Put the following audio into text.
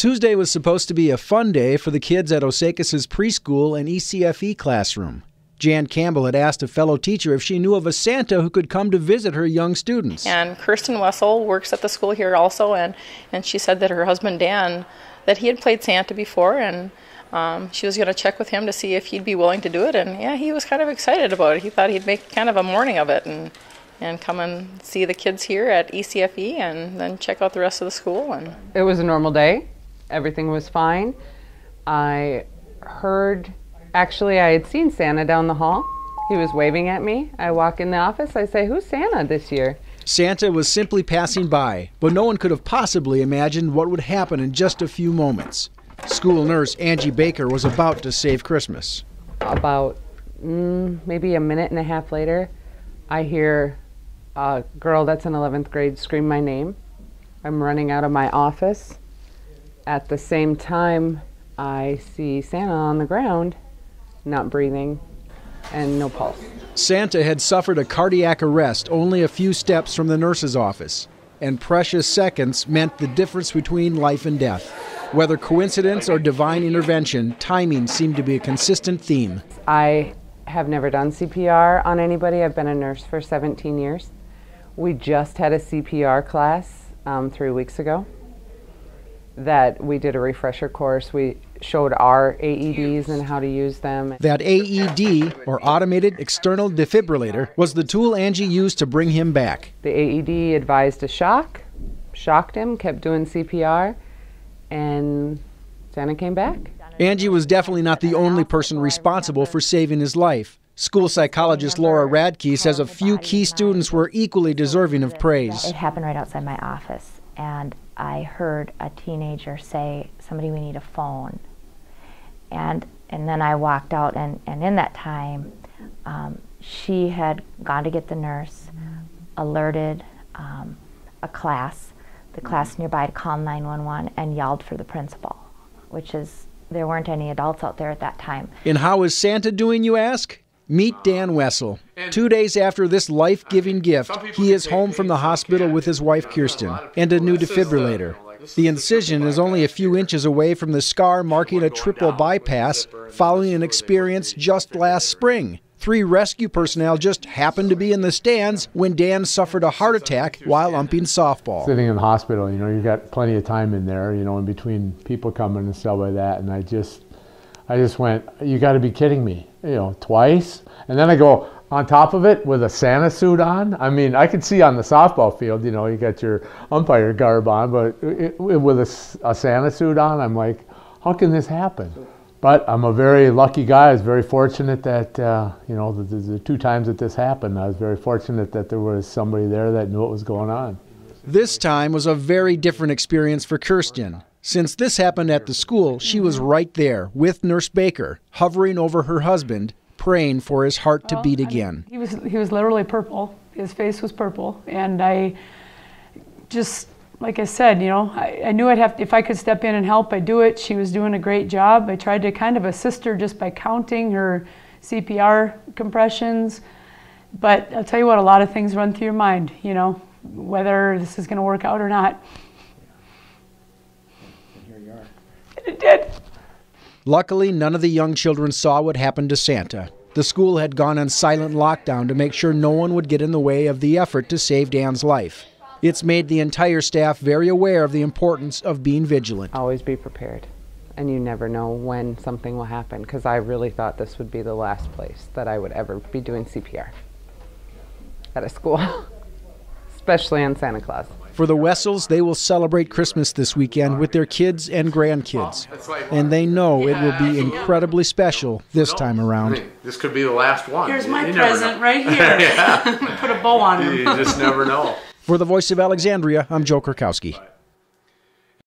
Tuesday was supposed to be a fun day for the kids at Osakis' preschool and ECFE classroom. Jan Campbell had asked a fellow teacher if she knew of a Santa who could come to visit her young students. And Kirsten Wessel works at the school here also, and she said that her husband Dan, that he had played Santa before, and she was going to check with him to see if he'd be willing to do it. And yeah, he was kind of excited about it. He thought he'd make kind of a morning of it and come and see the kids here at ECFE and then check out the rest of the school. And it was a normal day. Everything was fine. I had seen Santa down the hall. He was waving at me. I walk in the office, I say, "Who's Santa this year?" Santa was simply passing by, but no one could have possibly imagined what would happen in just a few moments. School nurse Angie Baker was about to save Christmas. About maybe a minute and a half later, I hear a girl that's in 11th grade scream my name. I'm running out of my office. At the same time, I see Santa on the ground, not breathing, and no pulse. Santa had suffered a cardiac arrest only a few steps from the nurse's office, and precious seconds meant the difference between life and death. Whether coincidence or divine intervention, timing seemed to be a consistent theme. I have never done CPR on anybody. I've been a nurse for 17 years. We just had a CPR class 3 weeks ago that we did a refresher course. We showed our AEDs and how to use them. That AED, or automated external defibrillator, was the tool Angie used to bring him back. The AED advised a shock, shocked him, kept doing CPR, and Santa came back. Angie was definitely not the only person responsible for saving his life. School psychologist Radtke says a few key students were equally deserving of praise. It happened right outside my office, and I heard a teenager say, "Somebody, we need a phone." And then I walked out, and in that time, she had gone to get the nurse, alerted a class, the class nearby, to call 911 and yelled for the principal, which is, there weren't any adults out there at that time. And how is Santa doing, you ask? Meet Dan Wessel. 2 days after this life-giving gift, he is home from the hospital with his wife Kirsten and a new defibrillator. The incision is only a few inches away from the scar marking a triple bypass following an experience just last spring. 3 rescue personnel just happened to be in the stands when Dan suffered a heart attack while umping softball. Sitting in the hospital, you've got plenty of time in there, in between people coming and stuff like that, and I just went, "You got to be kidding me," twice. And then I go on top of it with a Santa suit on. I mean, I could see on the softball field, you got your umpire garb on, but with a Santa suit on, I'm like, how can this happen? But I'm a very lucky guy. I was very fortunate that, the 2 times that this happened, I was very fortunate that there was somebody there that knew what was going on. This time was a very different experience for Kirsten. Since this happened at the school, she was right there with Nurse Baker, hovering over her husband, praying for his heart to beat again. He was literally purple. His face was purple, and I just, like I said, I knew if I could step in and help, I'd do it. She was doing a great job. I tried to kind of assist her just by counting her CPR compressions, but I'll tell you what, a lot of things run through your mind, whether this is going to work out or not. And here you are. And it did. Luckily, none of the young children saw what happened to Santa. The school had gone on silent lockdown to make sure no one would get in the way of the effort to save Dan's life. It's made the entire staff very aware of the importance of being vigilant. Always be prepared, and you never know when something will happen, because I really thought this would be the last place that I would ever be doing CPR at a school, especially on Santa Claus. For the Wessels, they will celebrate Christmas this weekend with their kids and grandkids. And they know it will be incredibly special this time around. This could be the last one. Here's my present right here. Put a bow on it. You just never know. For the Voice of Alexandria, I'm Joe Kurkowski.